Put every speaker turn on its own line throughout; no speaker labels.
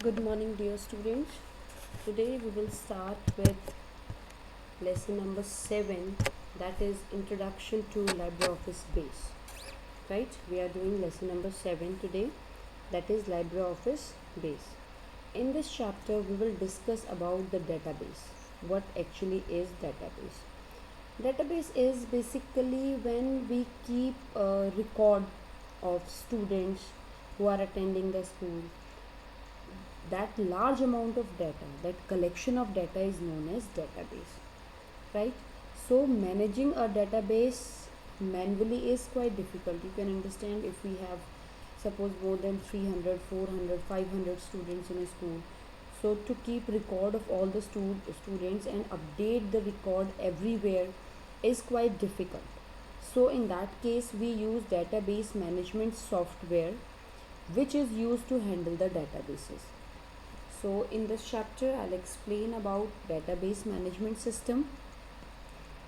Good morning, dear students. Today we will start with lesson number 7, that is Introduction to LibreOffice Base. Right? We are doing lesson number 7 today, that is LibreOffice Base. In this chapter, we will discuss about the database. What actually is database? Database is basically when we keep a record of students who are attending the school. That large amount of data, that collection of data is known as database, right? So managing a database manually is quite difficult. You can understand, if we have suppose more than 300, 400, 500 students in a school, so to keep record of all the students and update the record everywhere is quite difficult. So in that case, we use database management software, which is used to handle the databases. So in this chapter, I'll explain about database management system,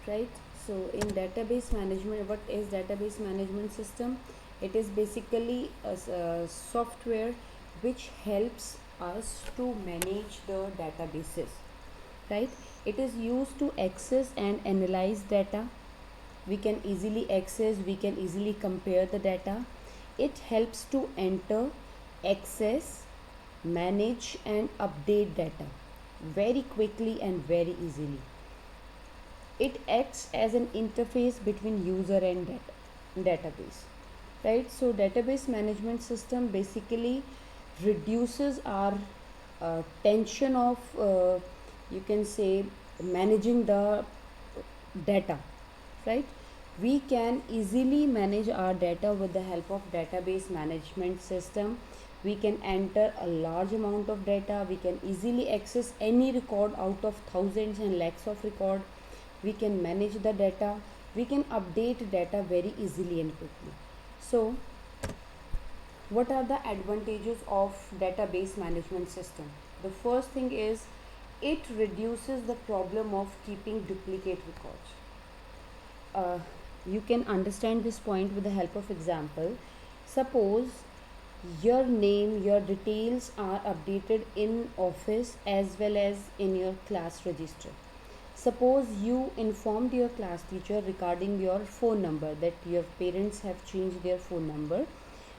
right? So in database management, what is database management system? It is basically a software which helps us to manage the databases, right? It is used to access and analyze data. We can easily access, we can easily compare the data. It helps to enter, access, manage and update data very quickly and very easily. It acts as an interface between user and database, right? So database management system basically reduces our tension of you can say managing the data, right? We can easily manage our data with the help of database management system. We can enter a large amount of data. We can easily access any record out of thousands and lakhs of record. We can manage the data. We can update data very easily and quickly. So what are the advantages of database management system? The first thing is it reduces the problem of keeping duplicate records. You can understand this point with the help of example. Suppose your name, your details are updated in office as well as in your class register. Suppose you informed your class teacher regarding your phone number, that your parents have changed their phone number,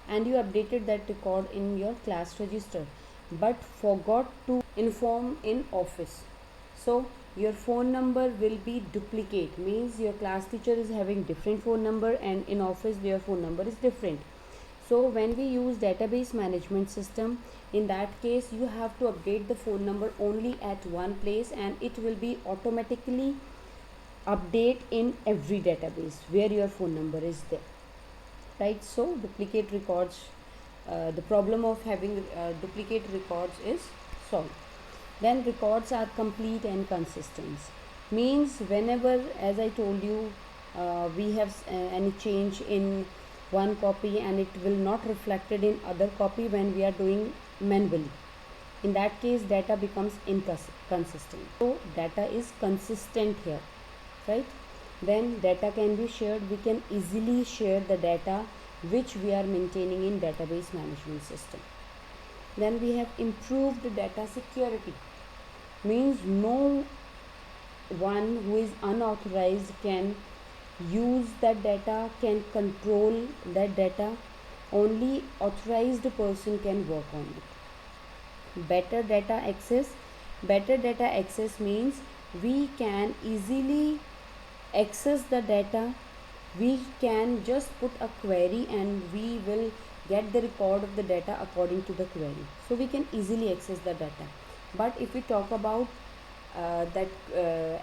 and you updated that record in your class register but forgot to inform in office. So your phone number will be duplicate, means your class teacher is having different phone number and in office their phone number is different. So when we use database management system, in that case you have to update the phone number only at one place and it will be automatically update in every database where your phone number is there, right? So duplicate records, the problem of having duplicate records is solved. Then records are complete and consistent, means whenever, as I told you, we have any change in one copy and it will not reflected in other copy when we are doing manually. In that case data becomes inconsistent. So data is consistent here, right? Then data can be shared. We can easily share the data which we are maintaining in database management system. Then we have improved data security, means no one who is unauthorized can use that data, can control that data. Only authorized person can work on it. Better data access. Better data access means we can easily access the data. We can just put a query and we will get the record of the data according to the query. So we can easily access the data. But if we talk about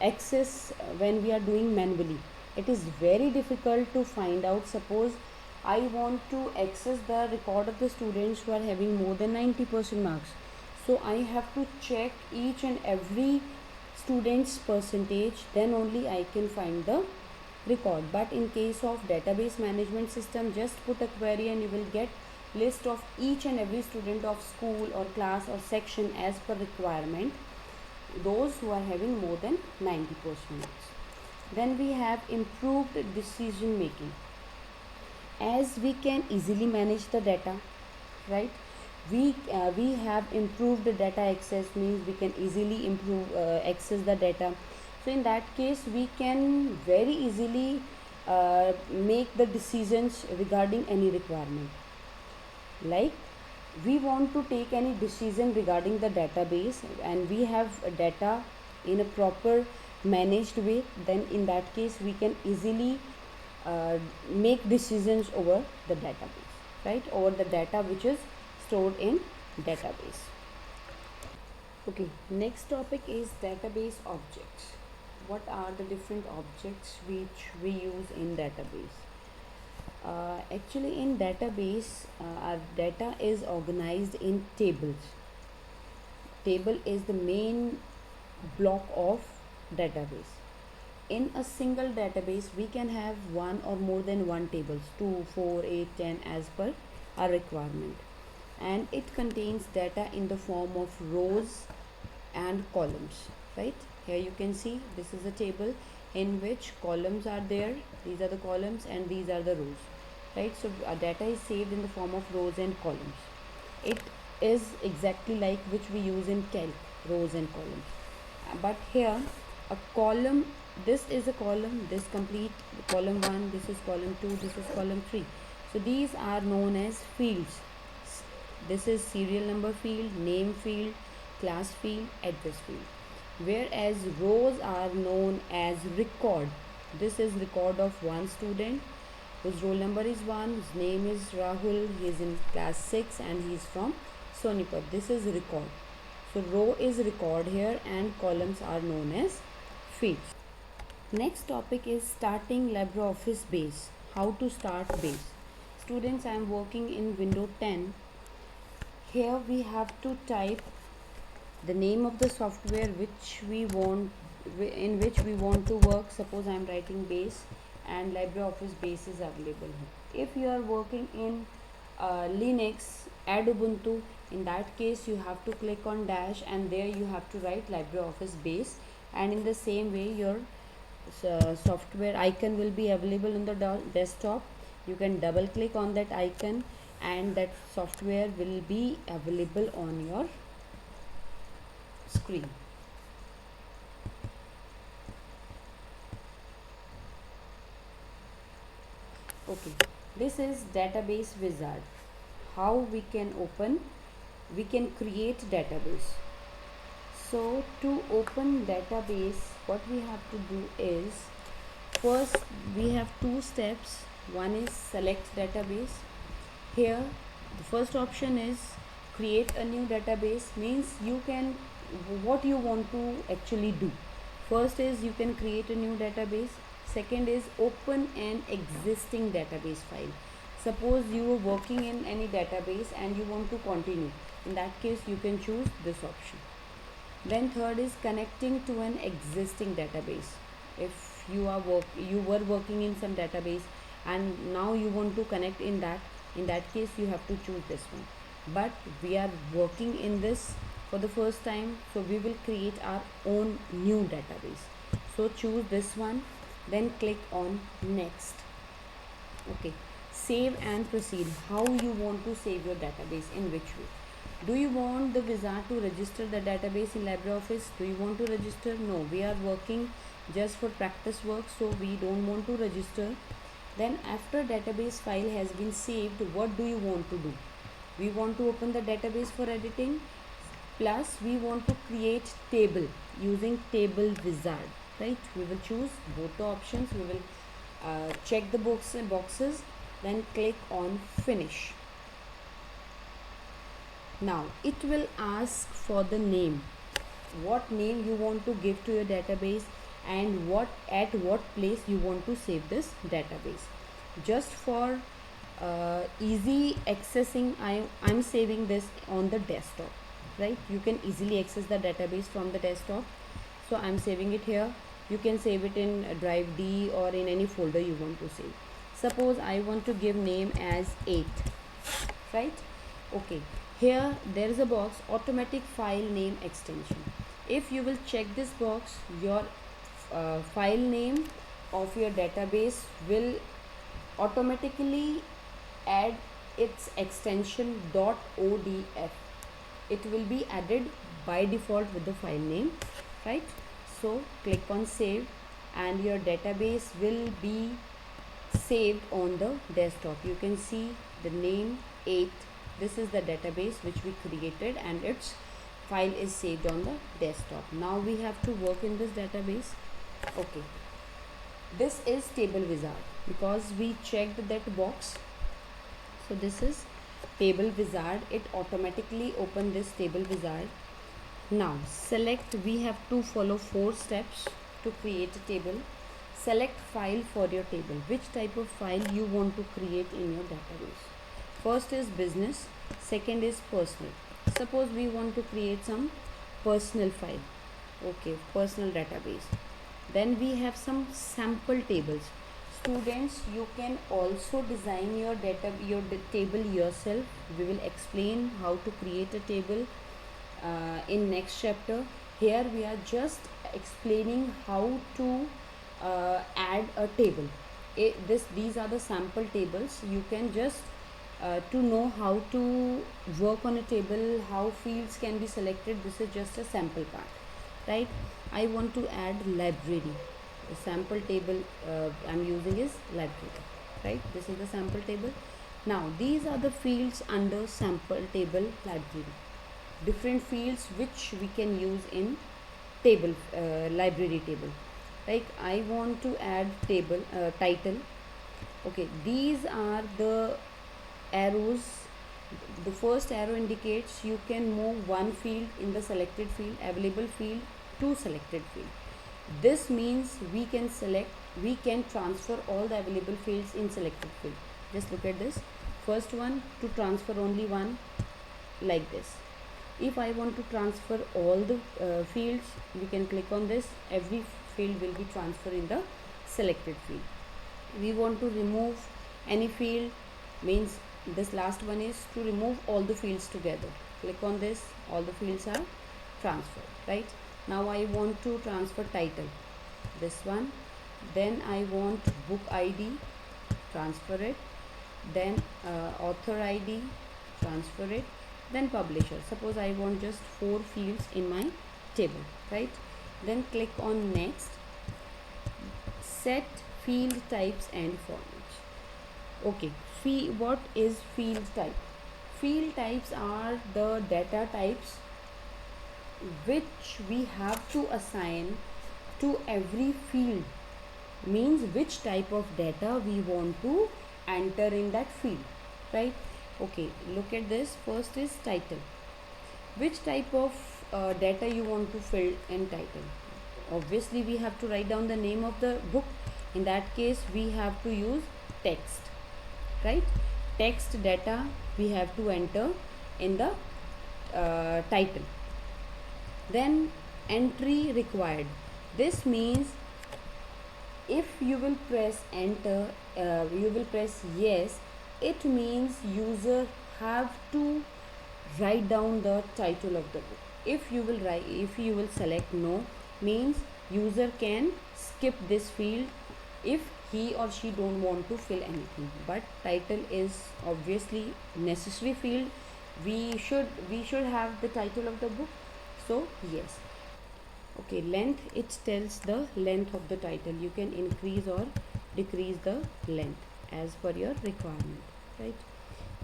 access when we are doing manually, it is very difficult to find out. Suppose I want to access the record of the students who are having more than 90% marks. So I have to check each and every student's percentage, then only I can find the record. But in case of database management system, just put a query and you will get list of each and every student of school or class or section as per requirement, those who are having more than 90%. Then we have improved decision making, as we can easily manage the data, right? we have improved the data access, means we can easily improve access the data. So in that case we can very easily make the decisions regarding any requirement. Like we want to take any decision regarding the database and we have data in a proper managed way, then in that case we can easily make decisions over the database, right, over the data which is stored in database. Okay, next topic is database objects. What are the different objects which we use in database? Actually in database our data is organized in tables. Table is the main block of database. In a single database we can have one or more than one tables, 2, 4, 8, 10 as per our requirement, and it contains data in the form of rows and columns, right? Here you can see this is a table in which columns are there, these are the columns and these are the rows, right? So our data is saved in the form of rows and columns. It is exactly like which we use in calc, rows and columns. But here a column, this is a column, this complete column 1, this is column 2, this is column 3. So these are known as fields. This is serial number field, name field, class field, address field. Whereas rows are known as record. This is record of one student whose roll number is 1, his name is Rahul, he is in class 6 and he is from Sonipat. This is record. So row is record here and columns are known as fields. Next topic is starting LibreOffice base. How to start base? Students, I am working in Windows 10. Here we have to type the name of the software which we want, in which we want to work. Suppose I am writing base and LibreOffice base is available here. If you are working in Linux, add Ubuntu, in that case you have to click on dash and there you have to write LibreOffice base, and in the same way your software icon will be available on the desktop. You can double click on that icon and that software will be available on your screen. Okay, this is database wizard. How we can create database. So to open database, what we have to do is, first we have two steps. One is select database. Here the first option is create a new database, means you can, what you want to actually do. First is you can create a new database. Second is open an existing database file. Suppose you are working in any database and you want to continue, in that case you can choose this option. Then third is connecting to an existing database. If you were working in some database and now you want to connect in that case you have to choose this one. But we are working in this for the first time, so we will create our own new database. So choose this one, then click on next. Okay, save and proceed. How you want to save your database, in which way? Do you want the wizard to register the database in LibreOffice? Do you want to register? No, we are working just for practice work, so we don't want to register. Then after database file has been saved, what do you want to do? We want to open the database for editing, plus we want to create table using table wizard, right? We will choose both the options. We will check the boxes, then click on finish. Now it will ask for the name, what name you want to give to your database and at what place you want to save this database. Just for easy accessing, I'm saving this on the desktop, right? You can easily access the database from the desktop, so I'm saving it here. You can save it in drive D or in any folder you want to save. Suppose I want to give name as 8, right? Okay, here there is a box, automatic file name extension. If you will check this box, your file name of your database will automatically add its extension .odf. It will be added by default with the file name, right? So click on save and your database will be saved on the desktop. You can see the name 8. This is the database which we created and its file is saved on the desktop. Now we have to work in this database. Okay, this is table wizard because we checked that box. So this is table wizard. It automatically opened this table wizard. Now select, we have to follow 4 steps to create a table. Select file for your table, which type of file you want to create in your database. First is business, second is personal. Suppose we want to create some personal file. Okay, personal database. Then we have some sample tables. Students, you can also design your table yourself. We will explain how to create a table in next chapter. Here we are just explaining how to add a table. These are the sample tables. You can just to know how to work on a table, how fields can be selected. This is just a sample part, right? I want to add library. The sample table I'm using is library, right? This is the sample table. Now these are the fields under sample table library. Different fields which we can use in table library table. Like I want to add table title. Okay, these are the arrows. The first arrow indicates you can move one field in the selected field, available field, to selected field. This means we can transfer all the available fields in selected field. Just look at this. First one, to transfer only one, like this. If I want to transfer all the fields, we can click on this. Every field will be transferred in the selected field. We want to remove any field, means this last one is to remove all the fields together. Click on this, all the fields are transferred, right? Now I want to transfer title, this one. Then I want book ID, transfer it. Then author ID, transfer it. Then publisher. Suppose I want just 4 fields in my table, right? Then click on next. Set field types and formats. Okay, what is field type? Field types are the data types which we have to assign to every field, means which type of data we want to enter in that field, right? Okay, look at this. First is title. Which type of data you want to fill in title? Obviously we have to write down the name of the book. In that case we have to use text, right? Text data we have to enter in the title. Then entry required. This means if you will press enter, you will press yes, it means user have to write down the title of the book. If you will select no, means user can skip this field if he or she don't want to fill anything. But title is obviously necessary field. We should have the title of the book. So yes. Okay, length, it tells the length of the title. You can increase or decrease the length as per your requirement, right?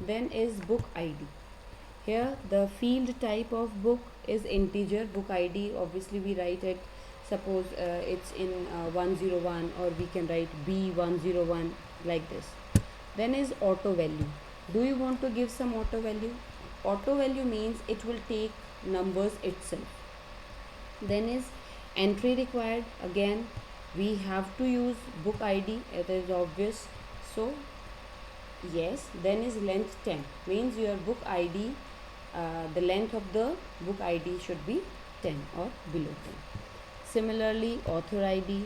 Then is book ID. Here the field type of book is integer. Book ID, obviously we write it, suppose it's in 101, or we can write B101, like this. Then is auto value. Do you want to give some auto value? Auto value means it will take numbers itself. Then is entry required. Again we have to use book ID, it is obvious, so yes. Then is length 10, means your book ID, the length of the book ID should be 10 or below 10. Similarly author ID,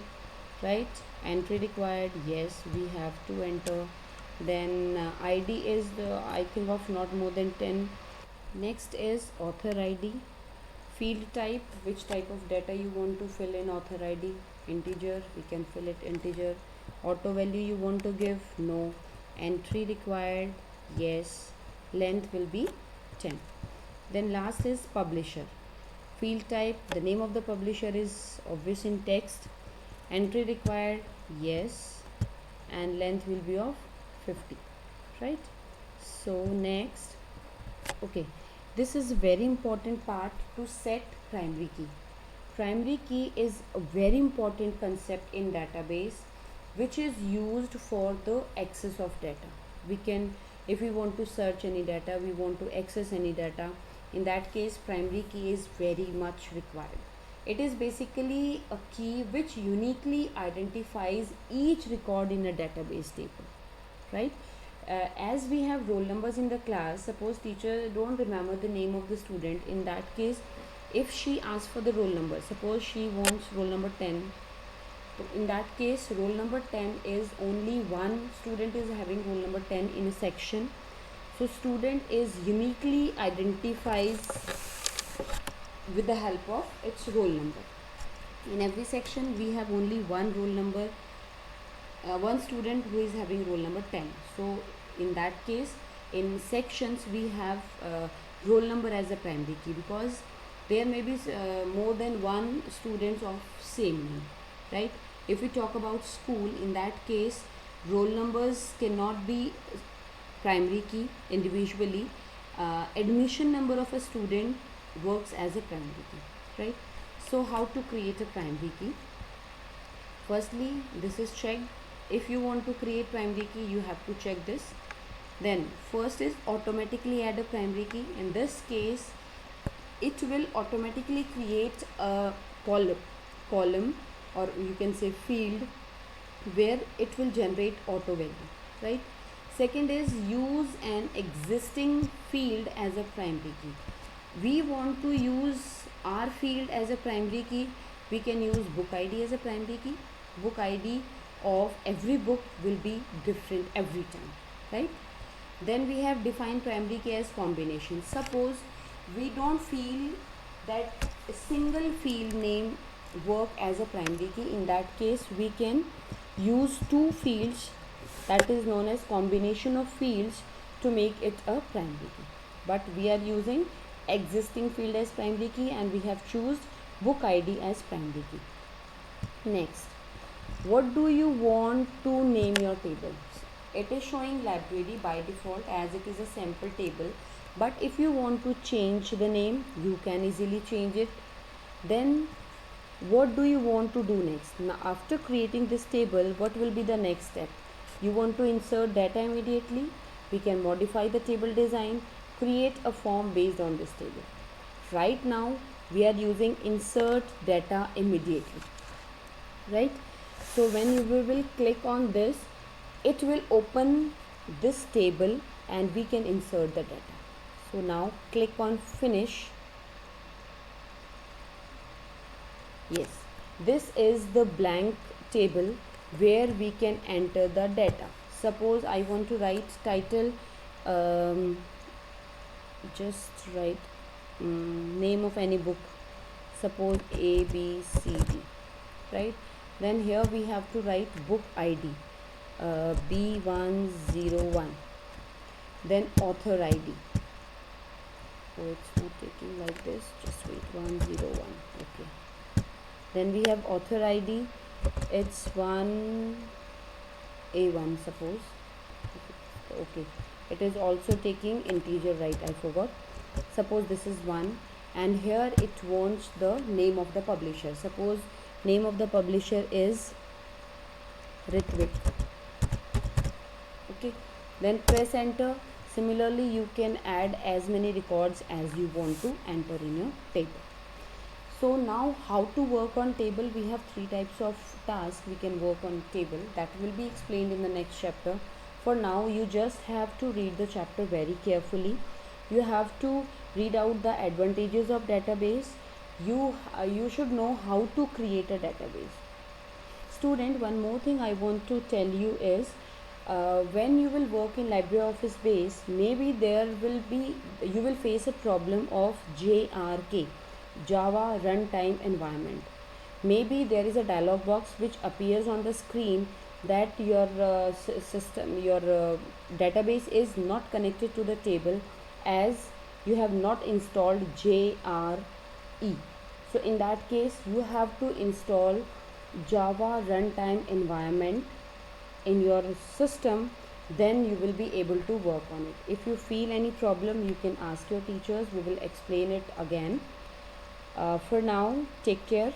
right? Entry required, yes, we have to enter. Then ID is the, I think, of not more than 10. Next is author ID. Field type, which type of data you want to fill in author ID? Integer, we can fill it integer. Auto value you want to give? No. Entry required, Yes. Length will be 10. Then last is publisher. Field type, the name of the publisher is obvious in text. Entry required, yes. And length will be of 50, right? So next, okay, this is a very important part to set primary key. Primary key is a very important concept in database which is used for the access of data. We can, if we want to search any data, we want to access any data, in that case primary key is very much required. It is basically a key which uniquely identifies each record in a database table, right? As we have roll numbers in the class, suppose teacher don't remember the name of the student, in that case if she asks for the roll number, suppose she wants roll number 10, so in that case roll number 10 is only one student is having roll number 10 in a section, so student is uniquely identifies with the help of its roll number. In every section we have only one roll number, one student who is having roll number 10. So in that case in sections we have roll number as a primary key, because there may be more than one students of same name, right? If we talk about school, in that case roll numbers cannot be primary key individually. Admission number of a student works as a primary key, right? So how to create a primary key? Firstly, this is checked. If you want to create primary key, you have to check this. Then first is automatically add a primary key. In this case it will automatically create a column or you can say field where it will generate auto value, right? Second is use an existing field as a primary key. We want to use our field as a primary key, we can use book ID as a primary key. Book ID of every book will be different every time, right? Then we have defined primary key as combination. Suppose we don't feel that a single field name work as a primary key, in that case we can use two fields, that is known as combination of fields, to make it a primary key. But we are using existing field as primary key and we have choose book ID as primary key. Next, what do you want to name your table? It is showing library by default as it is a sample table, but if you want to change the name you can easily change it. Then what do you want to do next? Now after creating this table, what will be the next step? You want to insert data immediately, we can modify the table design, create a form based on this table. Right now we are using insert data immediately, right? So when you will click on this, it will open this table and we can insert the data. So now click on finish. Yes, this is the blank table where we can enter the data. Suppose I want to write title, just write name of any book, suppose A B C D, right? Then here we have to write book ID, B101, then author ID. So it's not taking like this, just wait, 101, okay. Then we have author ID, it's 1A1 suppose, okay. It is also taking integer, right? I forgot. Suppose this is 1 and here it wants the name of the publisher. Suppose name of the publisher is Ritwik, okay. Then press enter. Similarly you can add as many records as you want to enter in your table. So now how to work on table? We have three types of tasks we can work on table, that will be explained in the next chapter. For now you just have to read the chapter very carefully. You have to read out the advantages of database. You should know how to create a database. Student, one more thing I want to tell you is when you will work in LibreOffice base, maybe you will face a problem of JRK, Java Runtime Environment. Maybe there is a dialog box which appears on the screen that your system, your database is not connected to the table as you have not installed JRE. So in that case you have to install Java runtime environment in your system, then you will be able to work on it. If you feel any problem, you can ask your teachers, we will explain it again. For now, take care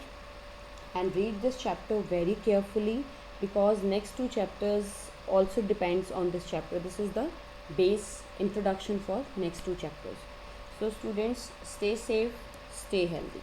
and read this chapter very carefully, because next two chapters also depends on this chapter. This is the base introduction for next two chapters. So students, stay safe, stay healthy.